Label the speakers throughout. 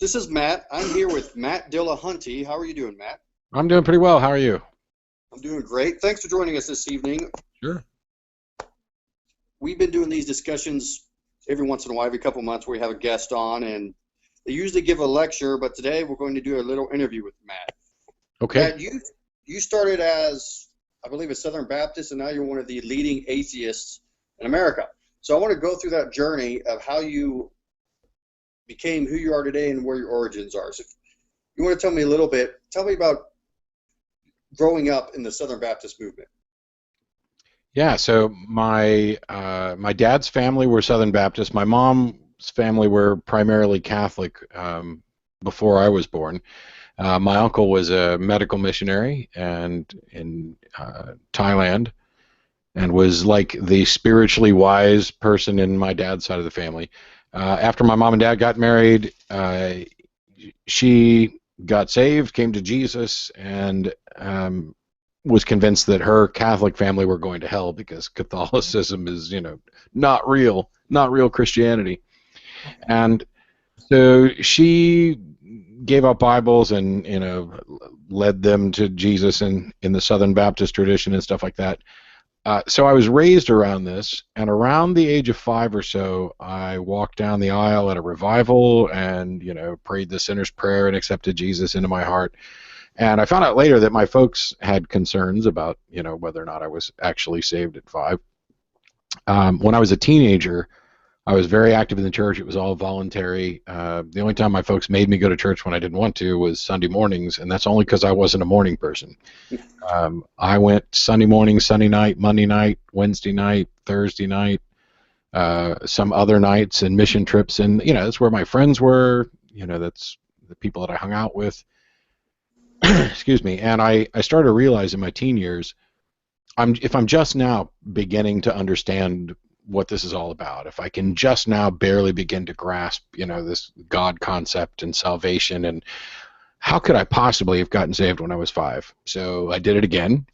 Speaker 1: This is Matt. I'm here with Matt Dillahunty. How are you doing, Matt?
Speaker 2: I'm doing pretty well. How are you?
Speaker 1: I'm doing great. Thanks for joining us this evening.
Speaker 2: Sure.
Speaker 1: We've been doing these discussions every once in a while, every couple of months, where we have a guest on, and they usually give a lecture, but today we're going to do a little interview with Matt.
Speaker 2: Okay.
Speaker 1: Matt, you started as, I believe, a Southern Baptist, and now you're one of the leading atheists in America. So I want to go through that journey of how you became who you are today and where your origins are. So if you want to tell me a little bit, tell me about growing up in the Southern Baptist movement.
Speaker 2: Yeah. So my dad's family were Southern Baptist. My mom's family were primarily Catholic before I was born. My uncle was a medical missionary and in Thailand, and was like the spiritually wise person in my dad's side of the family. After my mom and dad got married, she got saved, came to Jesus, and was convinced that her Catholic family were going to hell because Catholicism is, not real Christianity. And so she gave up Bibles and, led them to Jesus in the Southern Baptist tradition and stuff like that. So I was raised around this, and around the age of 5 or so, I walked down the aisle at a revival and, prayed the sinner's prayer and accepted Jesus into my heart. And I found out later that my folks had concerns about, whether or not I was actually saved at 5. When I was a teenager, I was very active in the church. It was all voluntary. The only time my folks made me go to church when I didn't want to was Sunday mornings, and that's only because I wasn't a morning person. I went Sunday morning, Sunday night, Monday night, Wednesday night, Thursday night, some other nights, and mission trips, and that's where my friends were. That's the people that I hung out with. Excuse me. And I started to realize in my teen years, if I'm just now beginning to understand what this is all about, if I can just now barely begin to grasp, this God concept and salvation, and how could I possibly have gotten saved when I was 5? So I did it again,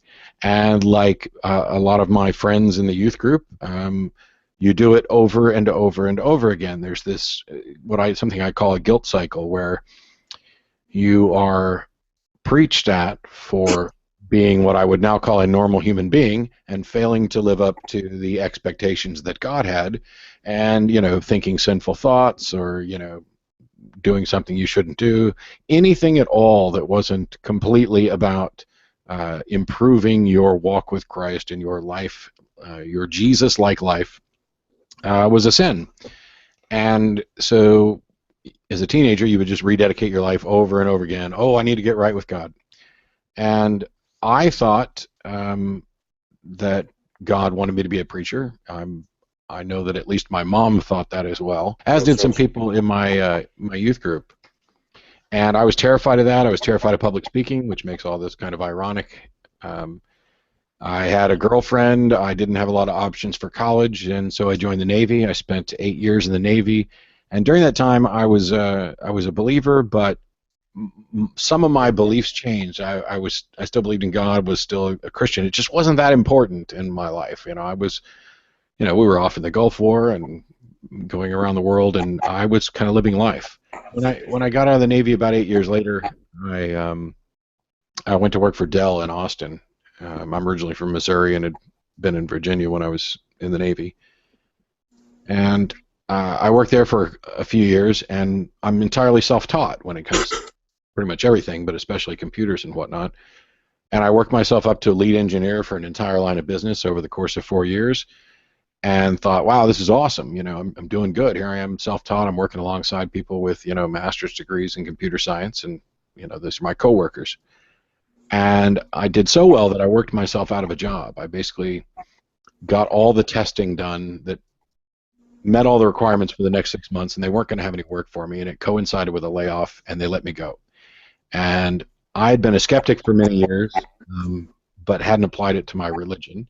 Speaker 2: and like a lot of my friends in the youth group, you do it over and over and over again. There's this something I call a guilt cycle, where you are preached at for being what I would now call a normal human being and failing to live up to the expectations that God had, and thinking sinful thoughts, or doing something you shouldn't do, anything at all that wasn't completely about improving your walk with Christ and your life, your Jesus-like life, was a sin. And so as a teenager, you would just rededicate your life over and over again. Oh, I need to get right with God. And I thought that God wanted me to be a preacher. I know that at least my mom thought that as well, as did some people in my youth group. And I was terrified of that. I was terrified of public speaking, which makes all this kind of ironic. I had a girlfriend. I didn't have a lot of options for college, and so I joined the Navy. I spent 8 years in the Navy, and during that time, I was a believer, but some of my beliefs changed. I still believed in God, was still a Christian. It just wasn't that important in my life. I was, we were off in the Gulf War and going around the world, and I was kind of living life. When I got out of the Navy about 8 years later, I went to work for Dell in Austin. I'm originally from Missouri and had been in Virginia when I was in the Navy. And I worked there for a few years, and I'm entirely self-taught when it comes to pretty much everything, but especially computers and whatnot. And I worked myself up to lead engineer for an entire line of business over the course of 4 years, and thought, wow, this is awesome. I'm doing good. Here I am, self-taught. I'm working alongside people with, master's degrees in computer science, and, those are my coworkers. And I did so well that I worked myself out of a job. I basically got all the testing done that met all the requirements for the next 6 months, and they weren't going to have any work for me, and it coincided with a layoff, and they let me go. And I had been a skeptic for many years, but hadn't applied it to my religion.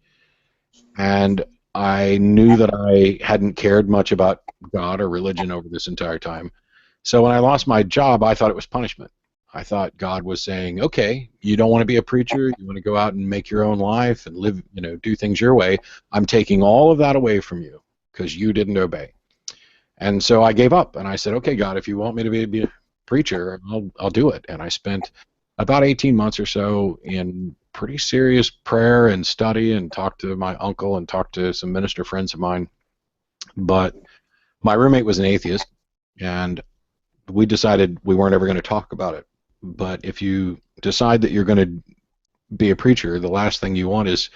Speaker 2: And I knew that I hadn't cared much about God or religion over this entire time. So when I lost my job, I thought it was punishment. I thought God was saying, okay, you don't want to be a preacher, you want to go out and make your own life and live, do things your way. I'm taking all of that away from you because you didn't obey. And so I gave up, and I said, okay, God, if you want me to preacher, I'll do it. And I spent about 18 months or so in pretty serious prayer and study, and talked to my uncle and talked to some minister friends of mine. But my roommate was an atheist, and we decided we weren't ever going to talk about it. But if you decide that you're going to be a preacher, the last thing you want is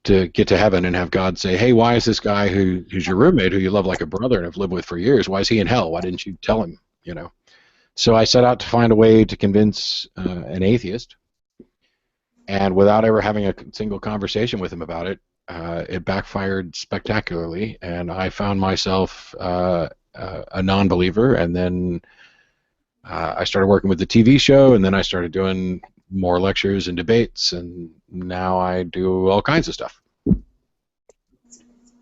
Speaker 2: to get to heaven and have God say, hey, why is this guy who's your roommate, who you love like a brother and have lived with for years, why is he in hell? Why didn't you tell him? So I set out to find a way to convince an atheist, and without ever having a single conversation with him about it, it backfired spectacularly, and I found myself a non-believer. And then I started working with the TV show, and then I started doing more lectures and debates, and now I do all kinds of stuff.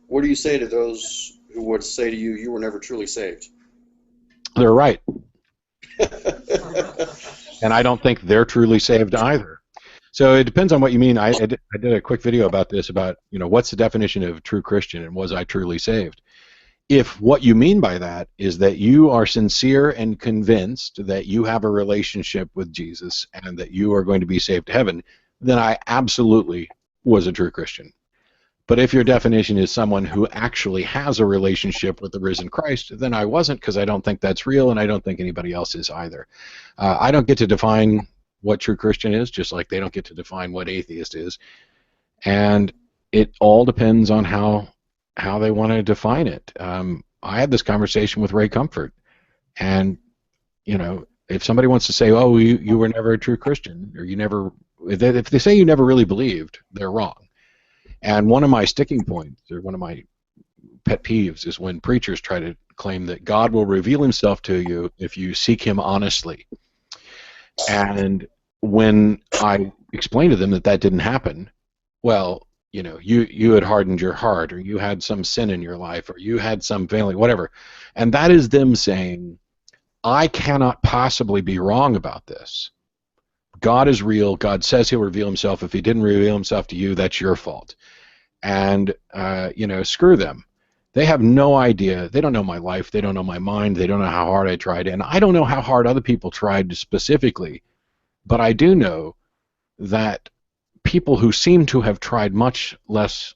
Speaker 1: What do you say to those who would say to you, you were never truly saved?
Speaker 2: They're right. And I don't think they're truly saved either. So it depends on what you mean. I did a quick video about this, about, what's the definition of true Christian and was I truly saved? If what you mean by that is that you are sincere and convinced that you have a relationship with Jesus and that you are going to be saved to heaven, then I absolutely was a true Christian. But if your definition is someone who actually has a relationship with the risen Christ, then I wasn't, because I don't think that's real, and I don't think anybody else is either. I don't get to define what true Christian is, just like they don't get to define what atheist is. And it all depends on how they want to define it. I had this conversation with Ray Comfort, and if somebody wants to say, oh, you were never a true Christian, or if they say you never really believed, they're wrong. And one of my sticking points, or one of my pet peeves, is when preachers try to claim that God will reveal himself to you if you seek him honestly. And when I explained to them that didn't happen, well, you had hardened your heart, or you had some sin in your life, or you had some failing, whatever. And that is them saying, I cannot possibly be wrong about this. God is real. God says he'll reveal himself. If he didn't reveal himself to you, that's your fault. And, screw them. They have no idea. They don't know my life. They don't know my mind. They don't know how hard I tried. And I don't know how hard other people tried specifically. But I do know that people who seem to have tried much less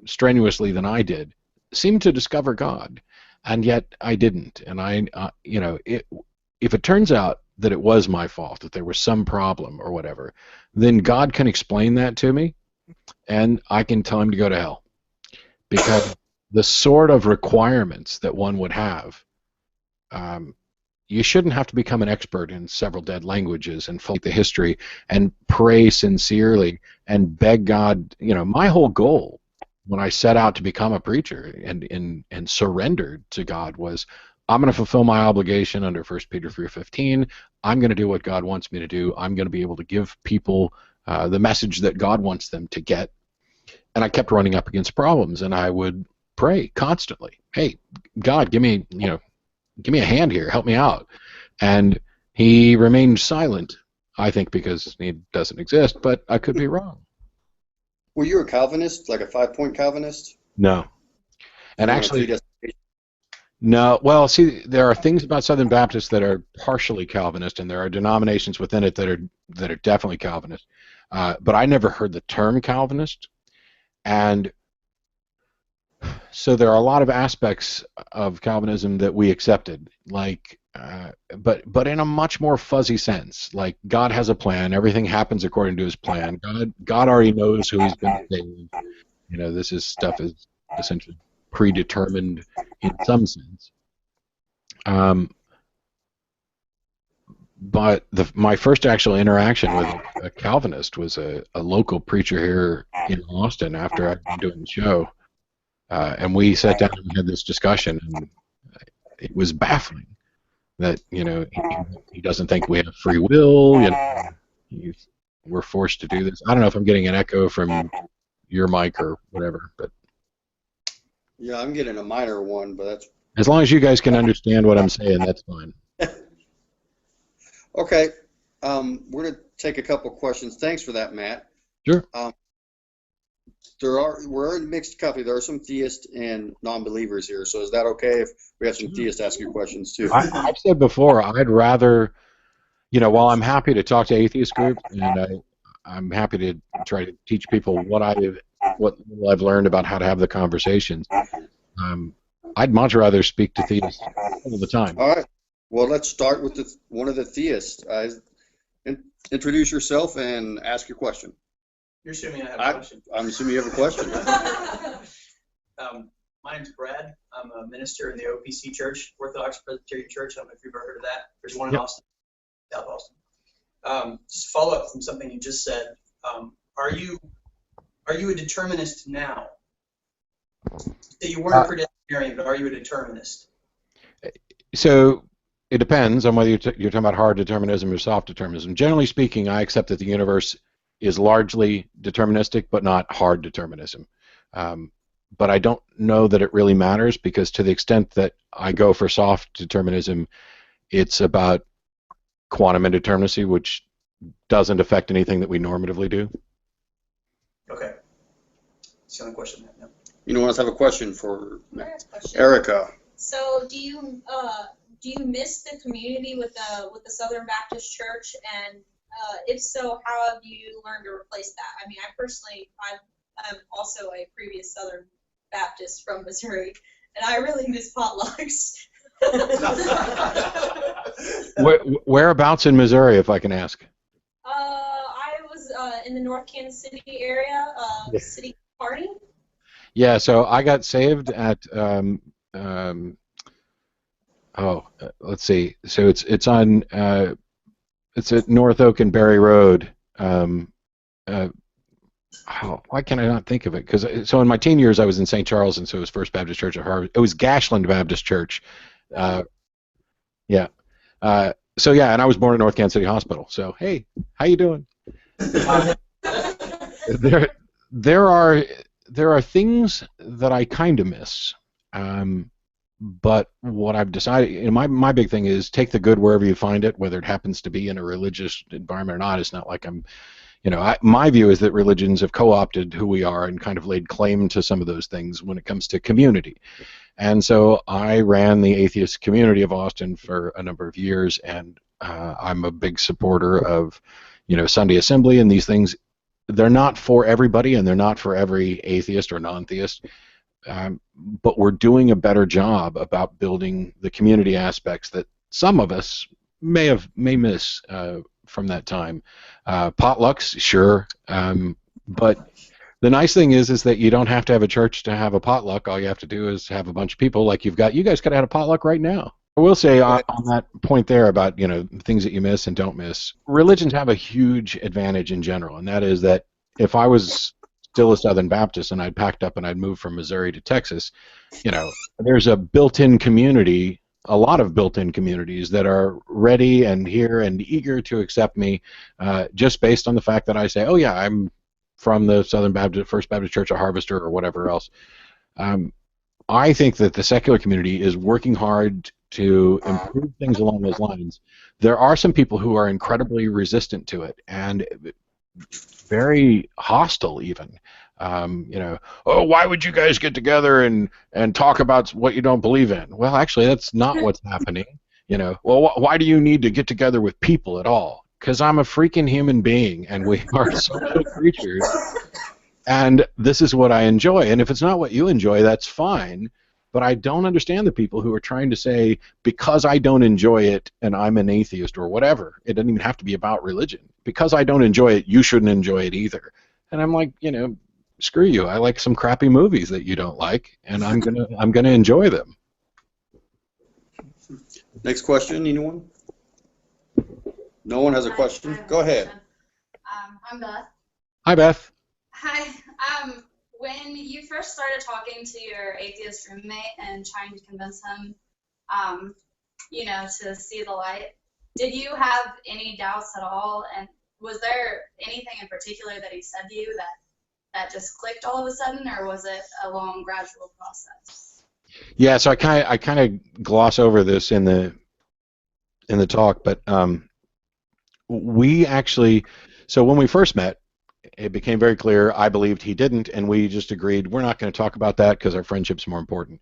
Speaker 2: strenuously than I did seem to discover God. And yet I didn't. And if it turns out that it was my fault, that there was some problem or whatever, then God can explain that to me, and I can tell him to go to hell. Because the sort of requirements that one would have, you shouldn't have to become an expert in several dead languages and follow the history and pray sincerely and beg God. My whole goal when I set out to become a preacher and surrendered to God was, I'm going to fulfill my obligation under 1 Peter 3:15. I'm going to do what God wants me to do. I'm going to be able to give people the message that God wants them to get. And I kept running up against problems, and I would pray constantly. Hey, God, give me a hand here. Help me out. And he remained silent, I think because he doesn't exist, but I could be wrong.
Speaker 1: Were you a Calvinist, like a 5-point Calvinist?
Speaker 2: No. And actually, no. Well, see, there are things about Southern Baptists that are partially Calvinist, and there are denominations within it that are definitely Calvinist. But I never heard the term Calvinist, and so there are a lot of aspects of Calvinism that we accepted, like, but in a much more fuzzy sense. Like, God has a plan; everything happens according to his plan. God already knows who he's going to save. This stuff is essentially predetermined in some sense. But my first actual interaction with a Calvinist was a local preacher here in Austin after I'd been doing the show. And we sat down and had this discussion, and it was baffling that, he doesn't think we have free will, we're forced to do this. I don't know if I'm getting an echo from your mic or whatever, but
Speaker 1: yeah, I'm getting a minor one, but that's...
Speaker 2: As long as you guys can understand what I'm saying, that's fine.
Speaker 1: Okay. We're going to take a couple questions. Thanks for that, Matt.
Speaker 2: Sure.
Speaker 1: We're in mixed company. There are some theists and non-believers here. So is that okay if we have some theists ask you questions too?
Speaker 2: I've said before, I'd rather, while I'm happy to talk to atheist groups, and I'm happy to try to teach people what I've learned about how to have the conversations. I'd much rather speak to theists all the time.
Speaker 1: All right. Well, let's start with one of the theists. Introduce yourself and ask your question.
Speaker 3: You're assuming I have a question.
Speaker 1: I'm assuming you have a question.
Speaker 3: My name's Brad. I'm a minister in the OPC Church, Orthodox Presbyterian Church. I don't know if you've ever heard of that. There's one in Austin, South Austin. Just follow up from something you just said. Are you a determinist now? That you weren't a predestinarian, but are you a determinist?
Speaker 2: So it depends on whether you're talking about hard determinism or soft determinism. Generally speaking, I accept that the universe is largely deterministic, but not hard determinism. But I don't know that it really matters, because to the extent that I go for soft determinism, it's about quantum indeterminacy, which doesn't affect anything that we normatively do.
Speaker 3: Okay. That's the only question I have now.
Speaker 1: Anyone else have a question for Erica?
Speaker 4: So do you miss the community with the Southern Baptist Church, and if so, how have you learned to replace that? I mean, I'm also a previous Southern Baptist from Missouri, and I really miss potlucks.
Speaker 2: Whereabouts in Missouri, if I can ask?
Speaker 4: I was in the North Kansas City area, City Party.
Speaker 2: Yeah, so I got saved at let's see. So it's on it's at North Oak and Berry Road. Why can I not think of it? Because so in my teen years I was in St. Charles, and so it was First Baptist Church at Harvard. It was Gashland Baptist Church. Yeah. So yeah, and I was born at North Kansas City Hospital. So hey, how you doing? There are things that I kind of miss. But what I've decided, my big thing is take the good wherever you find it, whether it happens to be in a religious environment or not. It's not like I'm, my view is that religions have co-opted who we are and kind of laid claim to some of those things when it comes to community. And so I ran the atheist community of Austin for a number of years, and I'm a big supporter of, Sunday Assembly and these things. They're not for everybody, and they're not for every atheist or non-theist. But we're doing a better job about building the community aspects that some of us may miss from that time. Potlucks, sure, but the nice thing is that you don't have to have a church to have a potluck. All you have to do is have a bunch of people like you've got. You guys could have had a potluck right now. I will say on that point there about things that you miss and don't miss. Religions have a huge advantage in general, and that is that if I was still a Southern Baptist and I'd packed up and I'd moved from Missouri to Texas, there's a built-in community, a lot of built-in communities that are ready and here and eager to accept me, just based on the fact that I say, oh yeah, I'm from the Southern Baptist, First Baptist Church of Harvester or whatever else. I think that the secular community is working hard to improve things along those lines. There are some people who are incredibly resistant to it and very hostile even. Oh, why would you guys get together and talk about what you don't believe in? Well, actually, that's not what's happening. Well, why do you need to get together with people at all? Because I'm a freaking human being, and we are social creatures, and this is what I enjoy. And if it's not what you enjoy, that's fine. But I don't understand the people who are trying to say, because I don't enjoy it and I'm an atheist or whatever, it doesn't even have to be about religion. Because I don't enjoy it, you shouldn't enjoy it either. And I'm like, screw you. I like some crappy movies that you don't like, and I'm gonna enjoy them.
Speaker 1: Next question, anyone? No one has a question? Go ahead.
Speaker 5: I'm Beth.
Speaker 2: Hi, Beth.
Speaker 5: Hi. When you first started talking to your atheist roommate and trying to convince him, to see the light, did you have any doubts at all? And was there anything in particular that he said to you that just clicked all of a sudden, or was it a long, gradual process?
Speaker 2: Yeah, so I kind of gloss over this in the talk, but we actually, so when we first met, it became very clear I believed he didn't, and we just agreed we're not going to talk about that because our friendship's more important.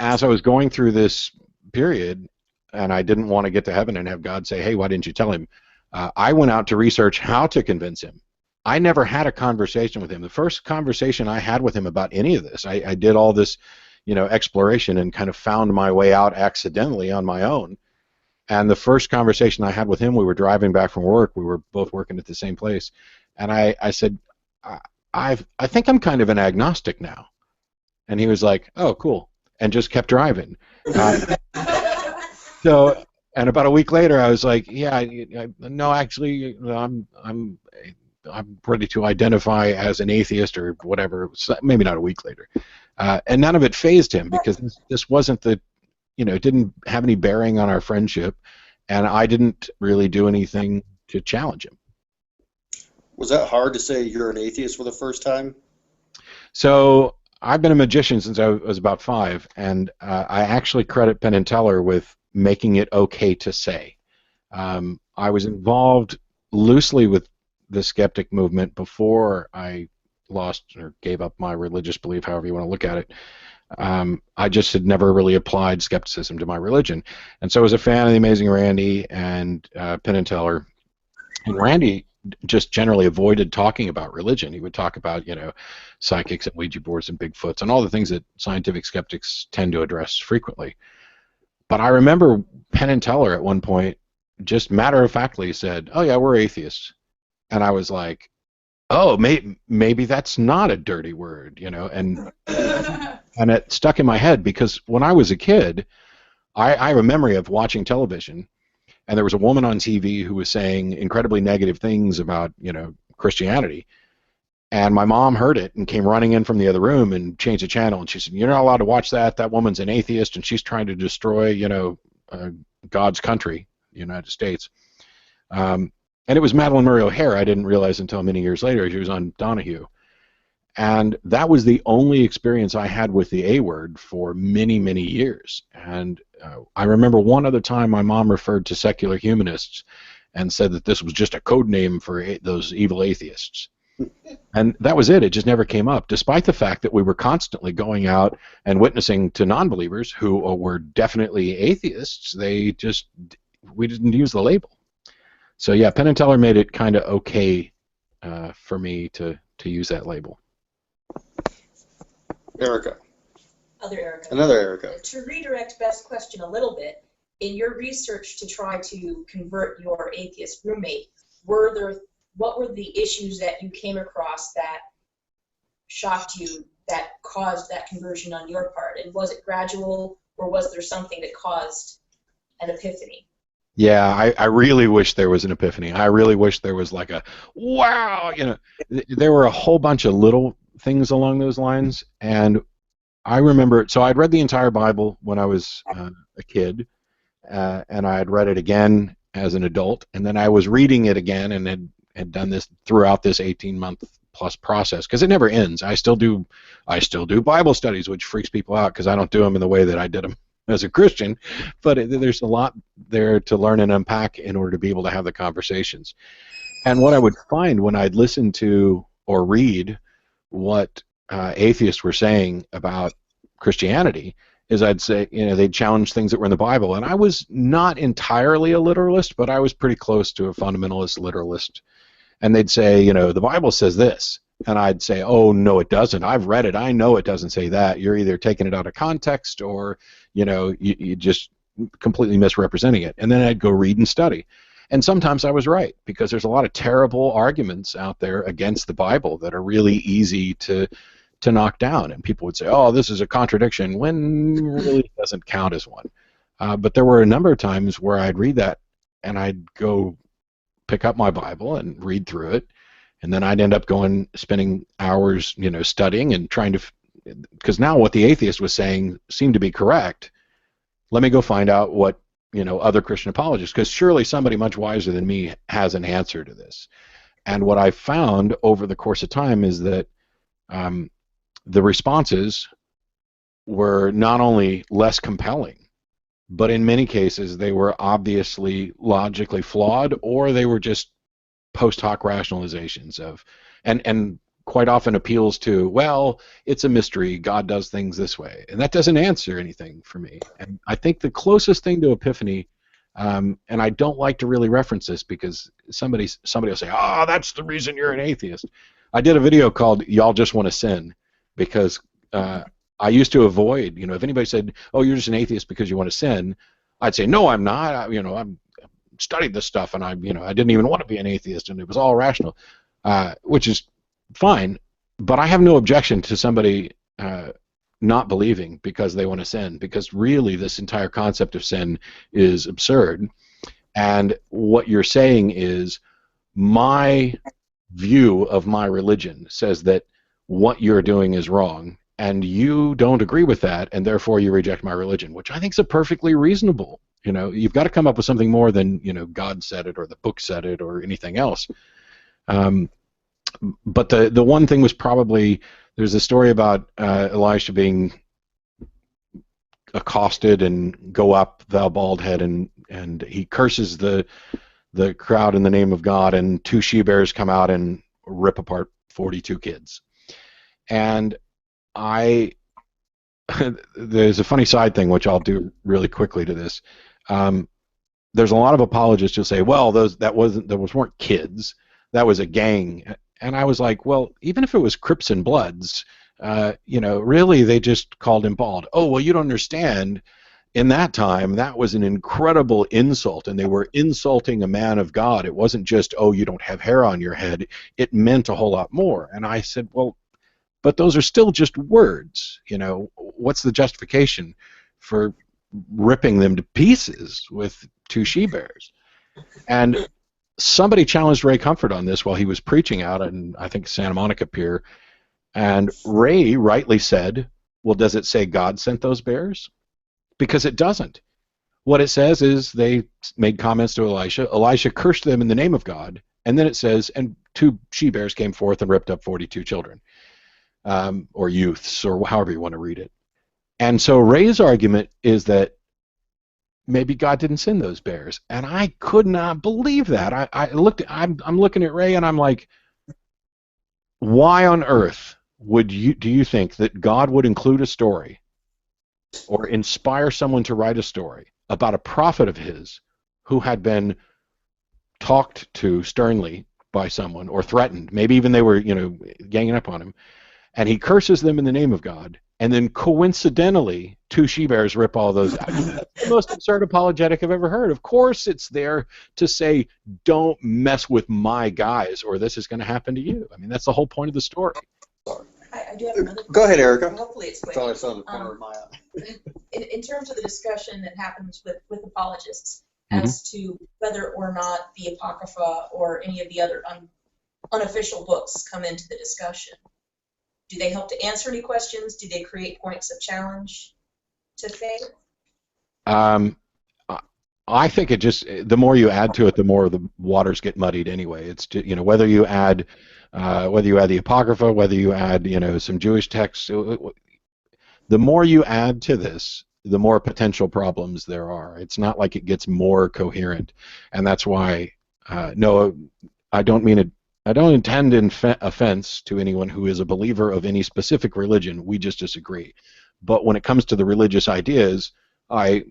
Speaker 2: As I was going through this period, and I didn't want to get to heaven and have God say, hey, why didn't you tell him? I went out to research how to convince him. I never had a conversation with him. The first conversation I had with him about any of this, I did all this, exploration and kind of found my way out accidentally on my own. And the first conversation I had with him, we were driving back from work. We were both working at the same place. And I said, I think I'm kind of an agnostic now. And he was like, oh, cool. And just kept driving. So, and about a week later, I was like, yeah, no, actually, I'm ready to identify as an atheist or whatever. So maybe not a week later. And none of it fazed him because this wasn't it didn't have any bearing on our friendship, and I didn't really do anything to challenge him.
Speaker 1: Was that hard to say you're an atheist for the first time?
Speaker 2: So I've been a magician since I was about 5, and I actually credit Penn and Teller with making it okay to say. I was involved loosely with the skeptic movement before I lost or gave up my religious belief, however you want to look at it. I just had never really applied skepticism to my religion. And so I was a fan of The Amazing Randy and Penn and Teller. And Randy just generally avoided talking about religion. He would talk about, psychics and Ouija boards and Bigfoots and all the things that scientific skeptics tend to address frequently. But I remember Penn and Teller at one point just matter-of-factly said, oh, yeah, we're atheists. And I was like, oh, maybe that's not a dirty word, and it stuck in my head because when I was a kid, I have a memory of watching television, and there was a woman on TV who was saying incredibly negative things about, Christianity, and my mom heard it and came running in from the other room and changed the channel, and she said, you're not allowed to watch that. That woman's an atheist, and she's trying to destroy, God's country, the United States. And it was Madeline Murray O'Hare. I didn't realize until many years later she was on Donahue. And that was the only experience I had with the A word for many, many years. And I remember one other time my mom referred to secular humanists and said that this was just a code name for those evil atheists. And that was it. It just never came up, despite the fact that we were constantly going out and witnessing to non-believers who were definitely atheists. We didn't use the label. So yeah, Penn and Teller made it kind of okay for me to use that label.
Speaker 1: Erica.
Speaker 6: Another
Speaker 1: Erica.
Speaker 6: To redirect Beth's question a little bit, in your research to try to convert your atheist roommate, what were the issues that you came across that shocked you, that caused that conversion on your part? And was it gradual, or was there something that caused an epiphany?
Speaker 2: Yeah, I really wish there was an epiphany. I really wish there was like a, wow, there were a whole bunch of little things along those lines. And I remember, so I'd read the entire Bible when I was a kid, and I had read it again as an adult, and then I was reading it again and had done this throughout this 18-month plus process, because it never ends. I still do Bible studies, which freaks people out because I don't do them in the way that I did them as a Christian, but there's a lot there to learn and unpack in order to be able to have the conversations. And what I would find when I'd listen to or read what atheists were saying about Christianity is I'd say, they'd challenge things that were in the Bible. And I was not entirely a literalist, but I was pretty close to a fundamentalist literalist. And they'd say, the Bible says this. And I'd say, oh, no, it doesn't. I've read it. I know it doesn't say that. You're either taking it out of context or, you just completely misrepresenting it. And then I'd go read and study. And sometimes I was right, because there's a lot of terrible arguments out there against the Bible that are really easy to knock down. And people would say, oh, this is a contradiction, when really it doesn't count as one. But there were a number of times where I'd read that and I'd go pick up my Bible and read through it. And then I'd end up spending hours, studying and trying to, because now what the atheist was saying seemed to be correct. Let me go find out what, other Christian apologists, because surely somebody much wiser than me has an answer to this. And what I found over the course of time is that the responses were not only less compelling, but in many cases they were obviously logically flawed, or they were just post hoc rationalizations of, and quite often appeals to, well, it's a mystery, God does things this way, and that doesn't answer anything for me. And I think the closest thing to epiphany, and I don't like to really reference this because somebody will say, oh, that's the reason you're an atheist. I did a video called Y'all Just Want to Sin, because I used to avoid, if anybody said, oh, you're just an atheist because you want to sin, I'd say, no, I'm not. I'm studied this stuff, and I didn't even want to be an atheist, and it was all rational, which is fine, but I have no objection to somebody not believing because they want to sin, because really this entire concept of sin is absurd. And what you're saying is, my view of my religion says that what you're doing is wrong, and you don't agree with that, and therefore you reject my religion, which I think is a perfectly reasonable. You've got to come up with something more than God said it or the book said it or anything else. But the one thing was probably, there's a story about Elisha being accosted and go up, thou bald head, and he curses the crowd in the name of God, and 2 she-bears come out and rip apart 42 kids. And there's a funny side thing, which I'll do really quickly to this. There's a lot of apologists who'll say, well, those weren't kids, that was a gang. And I was like, well, even if it was Crips and Bloods, really they just called him bald. Oh, well, you don't understand. In that time, that was an incredible insult, and they were insulting a man of God. It wasn't just, oh, you don't have hair on your head. It meant a whole lot more. And I said, well, but those are still just words. What's the justification for ripping them to pieces with 2 she-bears? And somebody challenged Ray Comfort on this while he was preaching out in, I think, Santa Monica Pier, and Ray rightly said, well, does it say God sent those bears? Because it doesn't. What it says is they made comments to Elisha. Elisha cursed them in the name of God, and then it says, and 2 she-bears came forth and ripped up 42 children, or youths, or however you want to read it. And so Ray's argument is that maybe God didn't send those bears, and I could not believe that. I'm looking at Ray, and I'm like, why on earth do you think that God would include a story or inspire someone to write a story about a prophet of his who had been talked to sternly by someone or threatened, maybe even they were, ganging up on him, and he curses them in the name of God, and then coincidentally 2 she-bears rip all those out? That's the most absurd apologetic I've ever heard. Of course it's there to say, don't mess with my guys or this is going to happen to you. I mean, that's the whole point of the story.
Speaker 6: I do have another question.
Speaker 1: Go ahead, Erica.
Speaker 6: Hopefully it's quick.
Speaker 1: Sorry, it's on the corner of my eye.
Speaker 6: In terms of the discussion that happens with apologists as to whether or not the Apocrypha or any of the other unofficial books come into the discussion, do they help to answer any questions? Do they create points of challenge to faith?
Speaker 2: I think it just, the more you add to it, the more the waters get muddied anyway. It's just, whether you add the Apocrypha, whether you add some Jewish texts, the more you add to this, the more potential problems there are. It's not like it gets more coherent, and that's why no, I don't mean it. I don't intend offense to anyone who is a believer of any specific religion. We just disagree. But when it comes to the religious ideas, I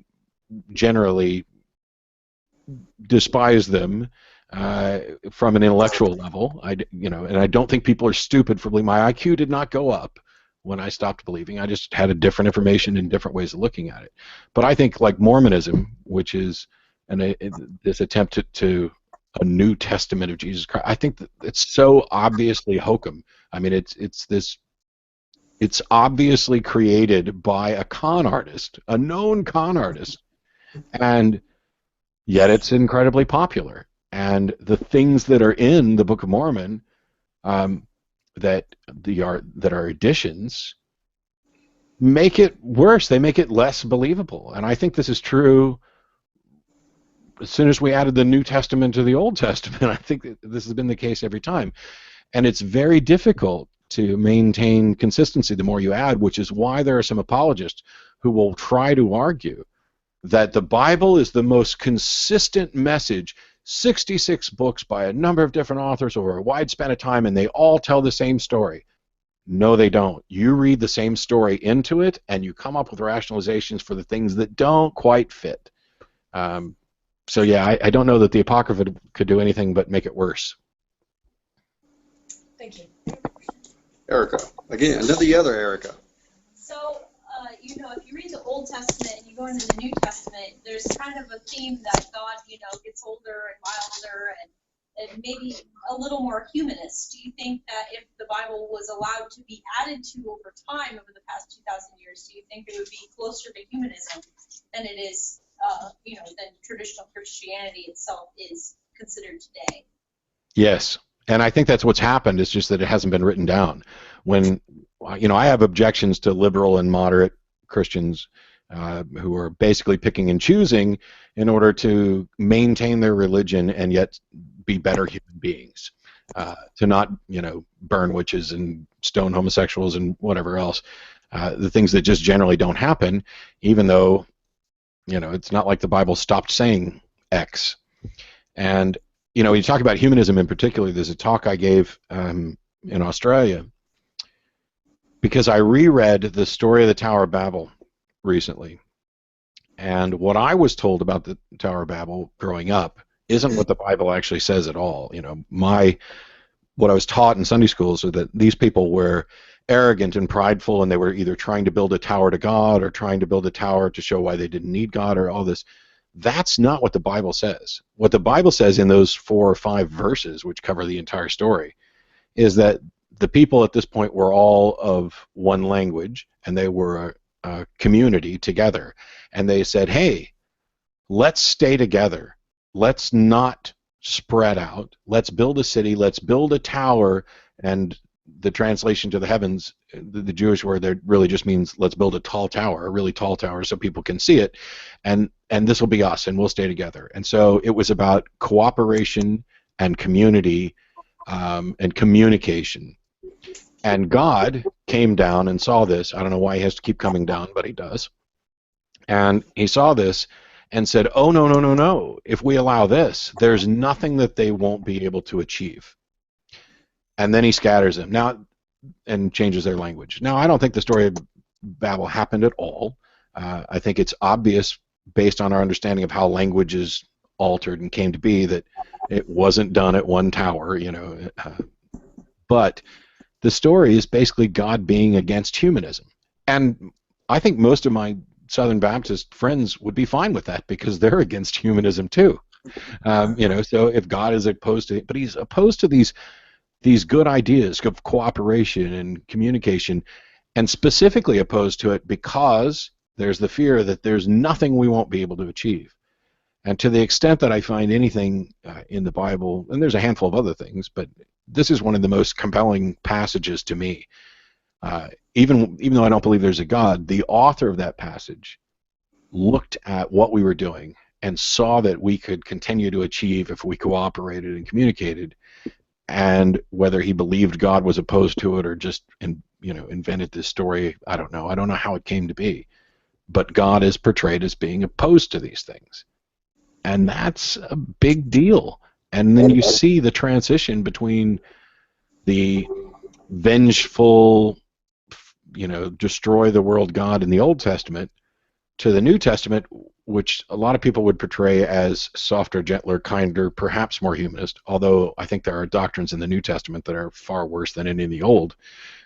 Speaker 2: generally despise them from an intellectual level. And I don't think people are stupid for believing. My IQ did not go up when I stopped believing. I just had a different information and different ways of looking at it. But I think like Mormonism, which is this attempt to a New Testament of Jesus Christ, I think that it's so obviously hokum. I mean, it's obviously created by a con artist, a known con artist, and yet it's incredibly popular. And the things that are in the Book of Mormon that are additions make it worse. They make it less believable. And I think this is true. As soon as we added the New Testament to the Old Testament, I think that this has been the case every time. And it's very difficult to maintain consistency the more you add, which is why there are some apologists who will try to argue that the Bible is the most consistent message 66 books by a number of different authors over a wide span of time, and they all tell the same story. No, they don't. You read the same story into it, and you come up with rationalizations for the things that don't quite fit. So yeah, I don't know that the Apocrypha could do anything but make it worse.
Speaker 6: Thank you.
Speaker 1: Erica. Again, the other Erica.
Speaker 4: So, if you read the Old Testament and you go into the New Testament, there's kind of a theme that God, gets older and milder and maybe a little more humanist. Do you think that if the Bible was allowed to be added to over time over the past 2,000 years, do you think it would be closer to humanism than it is, than traditional Christianity itself is considered today?
Speaker 2: Yes, and I think that's what's happened. It's just that it hasn't been written down. When, I have objections to liberal and moderate Christians who are basically picking and choosing in order to maintain their religion and yet be better human beings, to not, burn witches and stone homosexuals and whatever else, the things that just generally don't happen, even though, it's not like the Bible stopped saying X. And, when you talk about humanism in particular, there's a talk I gave in Australia because I reread the story of the Tower of Babel recently. And what I was told about the Tower of Babel growing up isn't what the Bible actually says at all. What I was taught in Sunday school is that these people were arrogant and prideful, and they were either trying to build a tower to God or trying to build a tower to show why they didn't need God or all this. That's not what the Bible says. What the Bible says in those 4 or 5 verses, which cover the entire story, is that the people at this point were all of one language, and they were a community together. And they said, hey, let's stay together. Let's not spread out. Let's build a city. Let's build a tower. And the translation to the heavens, the Jewish word there really just means let's build a tall tower, a really tall tower so people can see it. And this will be us, and we'll stay together. And so it was about cooperation and community and communication. And God came down and saw this. I don't know why he has to keep coming down, but he does. And he saw this and said, oh, no, no, no, no. If we allow this, there's nothing that they won't be able to achieve. And then he scatters them now and changes their language. Now, I don't think the story of Babel happened at all. I think it's obvious, based on our understanding of how language is altered and came to be, that it wasn't done at one tower, but the story is basically God being against humanism. And I think most of my Southern Baptist friends would be fine with that because they're against humanism too. So if God is opposed to it, but he's opposed to these good ideas of cooperation and communication, and specifically opposed to it because there's the fear that there's nothing we won't be able to achieve. And to the extent that I find anything in the Bible, and there's a handful of other things, but this is one of the most compelling passages to me. Even though I don't believe there's a God, the author of that passage looked at what we were doing and saw that we could continue to achieve if we cooperated and communicated. And whether he believed God was opposed to it or just invented this story, I don't know. I don't know how it came to be. But God is portrayed as being opposed to these things. And that's a big deal. And then you see the transition between the vengeful, destroy the world God in the Old Testament to the New Testament, which a lot of people would portray as softer, gentler, kinder, perhaps more humanist, although I think there are doctrines in the New Testament that are far worse than any in the Old.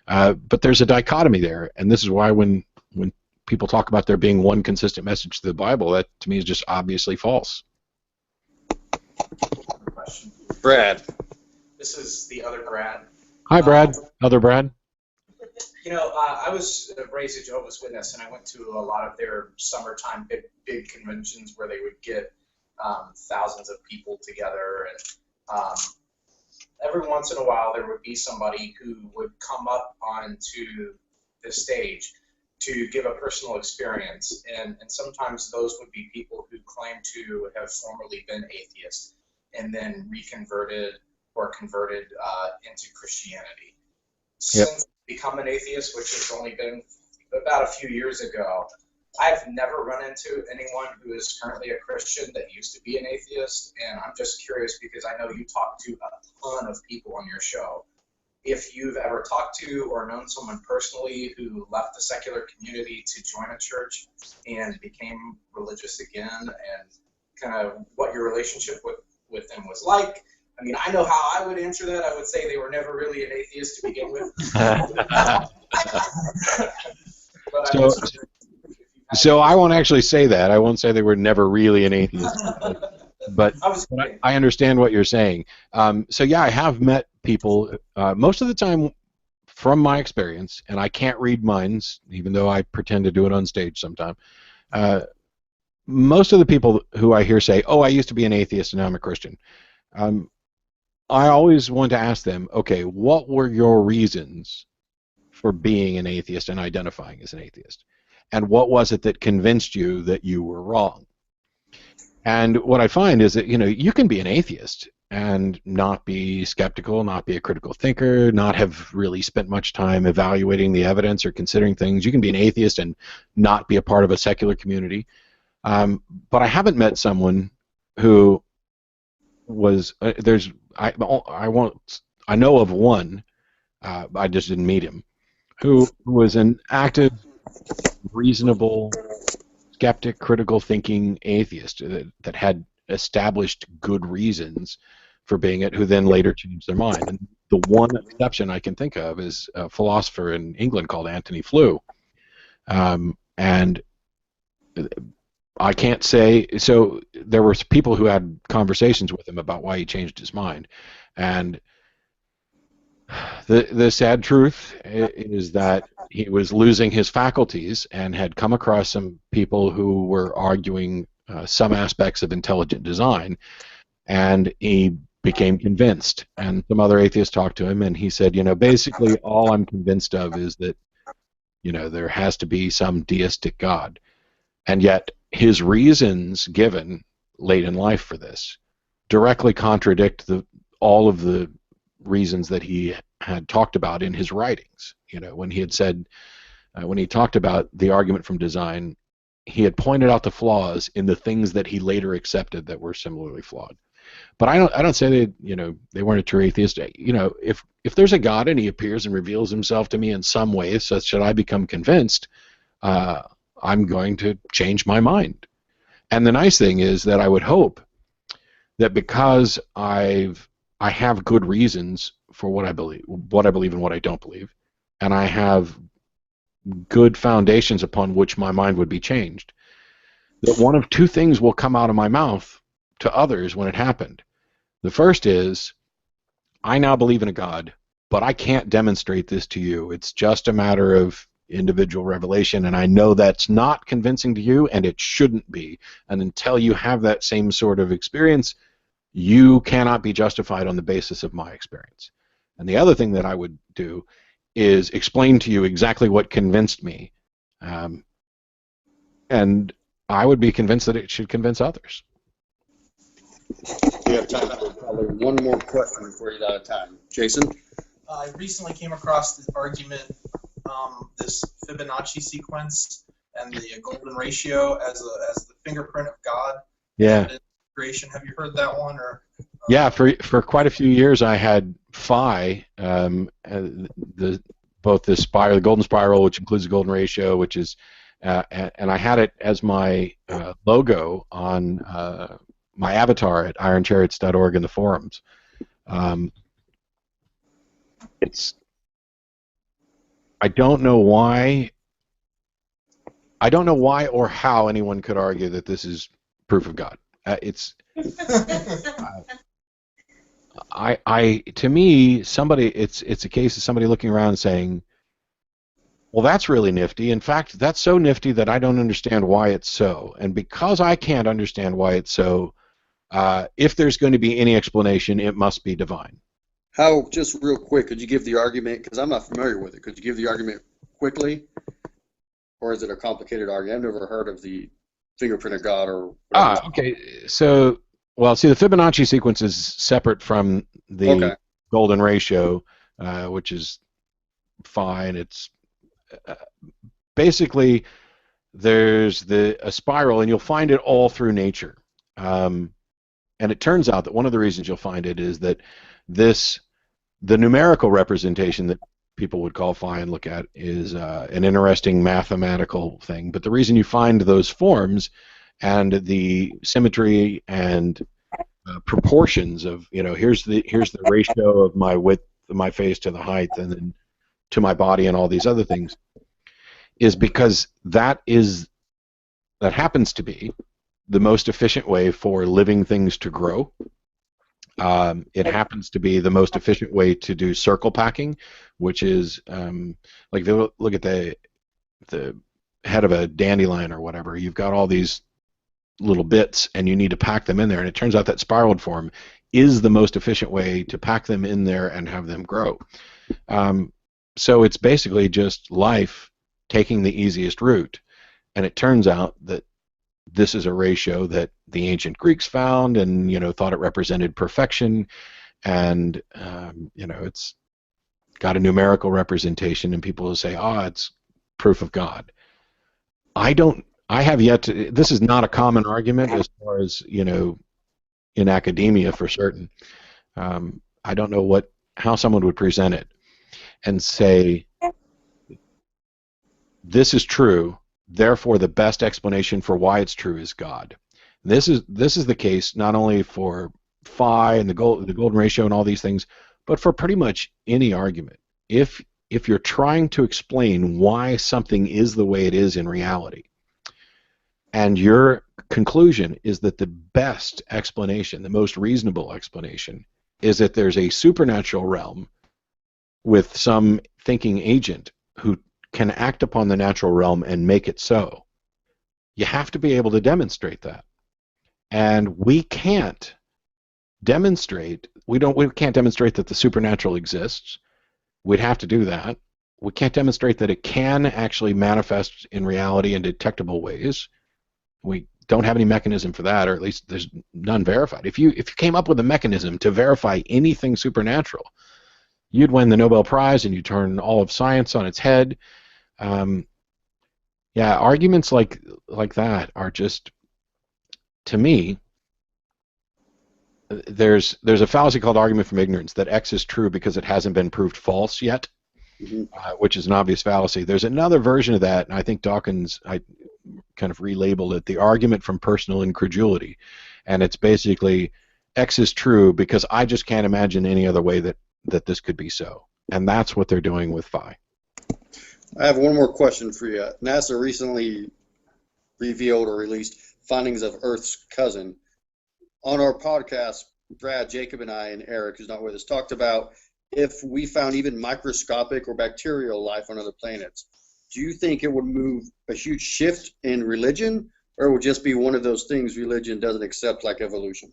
Speaker 2: But there's a dichotomy there, and this is why when people talk about there being one consistent message to the Bible, that to me is just obviously false.
Speaker 7: Question.
Speaker 1: Brad.
Speaker 7: This is the other Brad.
Speaker 2: Hi, Brad. Other Brad.
Speaker 7: I was raised a Jehovah's Witness, and I went to a lot of their summertime big conventions where they would get thousands of people together, and every once in a while there would be somebody who would come up onto the stage to give a personal experience, and sometimes those would be people who claimed to have formerly been atheists and then reconverted or converted into Christianity.
Speaker 2: Yep.
Speaker 7: Since become an atheist, which has only been about a few years ago, I've never run into anyone who is currently a Christian that used to be an atheist, and I'm just curious because I know you talk to a ton of people on your show. If you've ever talked to or known someone personally who left the secular community to join a church and became religious again, and kind of what your relationship with them was like. I mean, I know how I would answer that. I would say they were never really an atheist to begin with.
Speaker 2: So I won't actually say that. I won't say they were never really an atheist. But I understand what you're saying. So yeah, I have met people, most of the time from my experience, and I can't read minds, even though I pretend to do it on stage sometime. Most of the people who I hear say, oh, I used to be an atheist and now I'm a Christian. I always want to ask them, okay, what were your reasons for being an atheist and identifying as an atheist? And what was it that convinced you that you were wrong? And what I find is that, you can be an atheist and not be skeptical, not be a critical thinker, not have really spent much time evaluating the evidence or considering things. You can be an atheist and not be a part of a secular community. But I haven't met someone who was I know of one, I just didn't meet him, who was an active, reasonable, skeptic, critical thinking atheist that had established good reasons for being it, who then later changed their mind. And the one exception I can think of is a philosopher in England called Anthony Flew. And I can't say, so there were people who had conversations with him about why he changed his mind. And the sad truth is that he was losing his faculties and had come across some people who were arguing some aspects of intelligent design, and he became convinced. And some other atheists talked to him, and he said, basically all I'm convinced of is that, there has to be some deistic God. And yet his reasons given late in life for this directly contradict all of the reasons that he had talked about in his writings. When he had said, when he talked about the argument from design, he had pointed out the flaws in the things that he later accepted that were similarly flawed. But I don't say they weren't a true atheist. If there's a God and he appears and reveals himself to me in some way such that I become convinced, I'm going to change my mind. And the nice thing is that I would hope that because I have good reasons for what I believe and what I don't believe, and I have good foundations upon which my mind would be changed, that one of two things will come out of my mouth to others when it happened. The first is, I now believe in a God, but I can't demonstrate this to you. It's just a matter of individual revelation, and I know that's not convincing to you, and it shouldn't be. And until you have that same sort of experience, you cannot be justified on the basis of my experience. And the other thing that I would do is explain to you exactly what convinced me, and I would be convinced that it should convince others.
Speaker 1: We have time for probably one more question before you're out of time. Jason?
Speaker 8: I recently came across this argument, this Fibonacci sequence and the golden ratio as the fingerprint of God.
Speaker 2: Yeah.
Speaker 8: Creation. Have you heard that one? Or
Speaker 2: yeah, for quite a few years I had Phi, both the golden spiral, which includes the golden ratio, which is, and I had it as my logo on my avatar at ironchariots.org in the forums. I don't know why or how anyone could argue that this is proof of God. To me, it's a case of somebody looking around and saying, well, that's really nifty. In fact, that's so nifty that I don't understand why it's so. And because I can't understand why it's so, if there's going to be any explanation, it must be divine.
Speaker 1: How, just real quick, could you give the argument, because I'm not familiar with it, could you give the argument quickly? Or is it a complicated argument? I've never heard of the fingerprint of God or whatever.
Speaker 2: Okay. So, well, see, the Fibonacci sequence is separate from the golden ratio, which is fine. It's basically there's a spiral, and you'll find it all through nature. And it turns out that one of the reasons you'll find it is that the numerical representation that people would call phi and look at is an interesting mathematical thing. But the reason you find those forms and the symmetry and proportions of, here's the ratio of my width of my face to the height and then to my body and all these other things, is because that happens to be the most efficient way for living things to grow. It happens to be the most efficient way to do circle packing, which is like look at the head of a dandelion or whatever. You've got all these little bits, and you need to pack them in there. And it turns out that spiraled form is the most efficient way to pack them in there and have them grow. So it's basically just life taking the easiest route. And it turns out that this is a ratio that the ancient Greeks found and, thought it represented perfection. And, it's got a numerical representation, and people will say, it's proof of God. I have yet to, this is not a common argument as far as, in academia for certain. I don't know how someone would present it and say, this is true, therefore the best explanation for why it's true is God. This is the case not only for phi and the golden ratio and all these things, but for pretty much any argument. If you're trying to explain why something is the way it is in reality, and your conclusion is that the best explanation, the most reasonable explanation, is that there's a supernatural realm with some thinking agent who can act upon the natural realm and make it so, you have to be able to demonstrate that. And we can't demonstrate, we can't demonstrate that the supernatural exists. We'd have to do that. We can't demonstrate that it can actually manifest in reality in detectable ways. We don't have any mechanism for that, or at least there's none verified. If you came up with a mechanism to verify anything supernatural, you'd win the Nobel Prize and you turn all of science on its head. Arguments like that are just, to me, there's a fallacy called argument from ignorance, that X is true because it hasn't been proved false yet, which is an obvious fallacy. There's another version of that, and I think Dawkins, I kind of relabeled it, the argument from personal incredulity. And it's basically, X is true because I just can't imagine any other way that this could be so. And that's what they're doing with phi.
Speaker 1: I have one more question for you. NASA recently revealed or released findings of Earth's cousin. On our podcast, Brad, Jacob, and I, and Eric, who's not with us, talked about if we found even microscopic or bacterial life on other planets, do you think it would move a huge shift in religion, or it would just be one of those things religion doesn't accept, like evolution?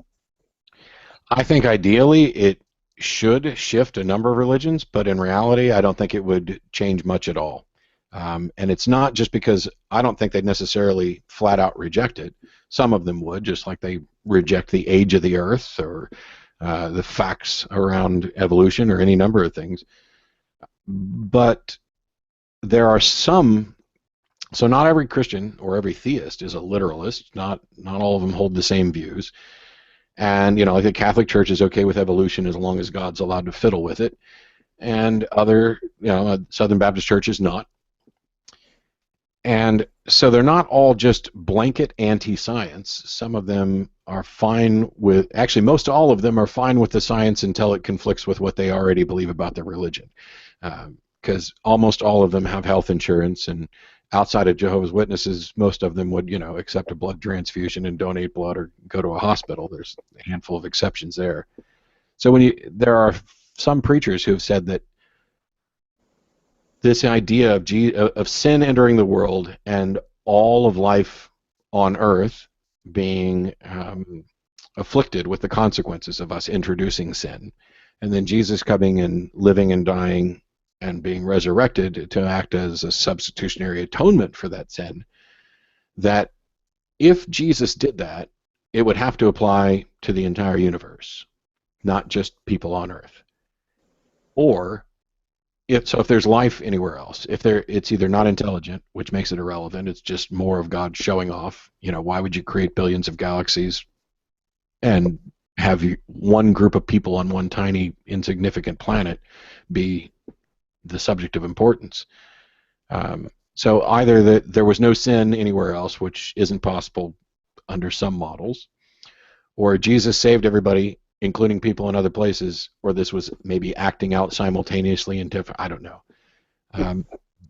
Speaker 2: I think ideally it should shift a number of religions, but in reality I don't think it would change much at all. And it's not just because I don't think they'd necessarily flat out reject it. Some of them would, just like they reject the age of the Earth or the facts around evolution or any number of things. But there are some, so not every Christian or every theist is a literalist. Not all of them hold the same views. And, like the Catholic Church is okay with evolution as long as God's allowed to fiddle with it. And other, Southern Baptist Church is not. And so they're not all just blanket anti-science. Some of them are fine with, actually most all of them are fine with the science until it conflicts with what they already believe about their religion. Because almost all of them have health insurance, and outside of Jehovah's Witnesses, most of them would, accept a blood transfusion and donate blood or go to a hospital. There's a handful of exceptions there. So there are some preachers who have said that this idea of sin entering the world and all of life on earth being afflicted with the consequences of us introducing sin, and then Jesus coming and living and dying and being resurrected to act as a substitutionary atonement for that sin, that if Jesus did that, it would have to apply to the entire universe, not just people on earth. Or if there's life anywhere else, it's either not intelligent, which makes it irrelevant. It's just more of God showing off. Why would you create billions of galaxies and have one group of people on one tiny insignificant planet be the subject of importance? So either that there was no sin anywhere else, which isn't possible under some models, or Jesus saved everybody, including people in other places, or this was maybe acting out simultaneously in different, I don't know.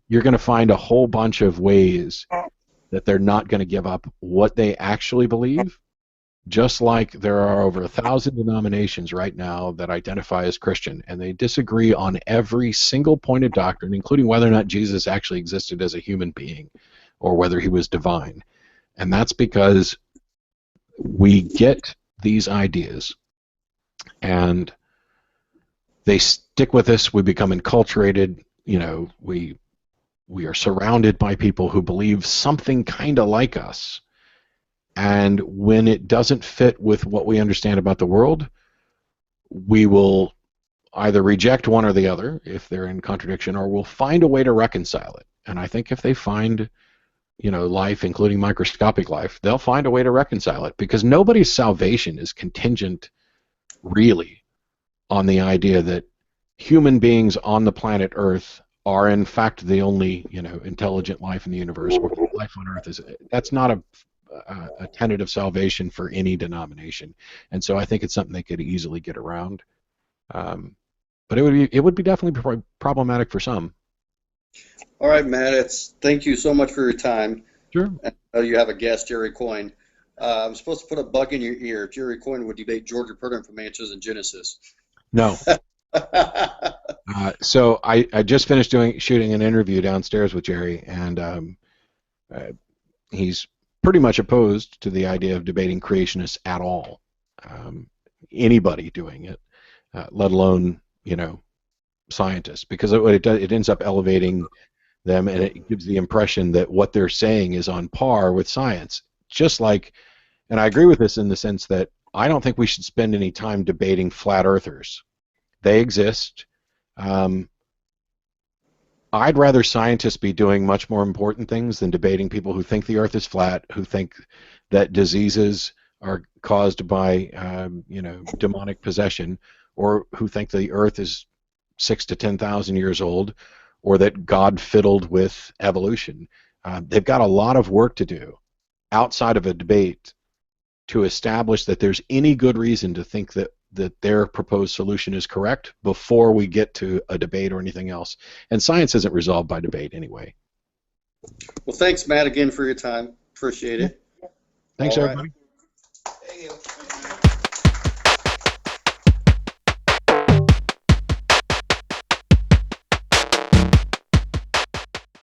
Speaker 2: You're going to find a whole bunch of ways that they're not going to give up what they actually believe, just like there are over 1,000 denominations right now that identify as Christian, and they disagree on every single point of doctrine, including whether or not Jesus actually existed as a human being or whether he was divine. And that's because we get these ideas and they stick with us. We become enculturated. We are surrounded by people who believe something kind of like us. And when it doesn't fit with what we understand about the world, we will either reject one or the other if they're in contradiction, or we'll find a way to reconcile it. And I think if they find, life, including microscopic life, they'll find a way to reconcile it, because nobody's salvation is contingent, really, on the idea that human beings on the planet Earth are in fact the only, intelligent life in the universe, or life on Earth is. That's not a tenet of salvation for any denomination, and so I think it's something they could easily get around. But it would be definitely problematic for some.
Speaker 1: All right, Matt. Thank you so much for your time.
Speaker 2: Sure.
Speaker 1: I know you have a guest, Jerry Coyne. I'm supposed to put a bug in your ear. Jerry Coyne would debate George Purdom from Answers in Genesis.
Speaker 2: No. So I just finished shooting an interview downstairs with Jerry, and he's pretty much opposed to the idea of debating creationists at all. Anybody doing it, let alone scientists, because it ends up elevating them, and it gives the impression that what they're saying is on par with science. Just like, and I agree with this in the sense that I don't think we should spend any time debating flat earthers. They exist. I'd rather scientists be doing much more important things than debating people who think the earth is flat, who think that diseases are caused by demonic possession, or who think the earth is 6,000 to 10,000 years old, or that God fiddled with evolution. They've got a lot of work to do outside of a debate to establish that there's any good reason to think that their proposed solution is correct before we get to a debate or anything else. And science isn't resolved by debate anyway.
Speaker 1: Well, thanks, Matt, again for your time. Appreciate it.
Speaker 2: Thanks,
Speaker 1: All
Speaker 2: everybody.
Speaker 1: right.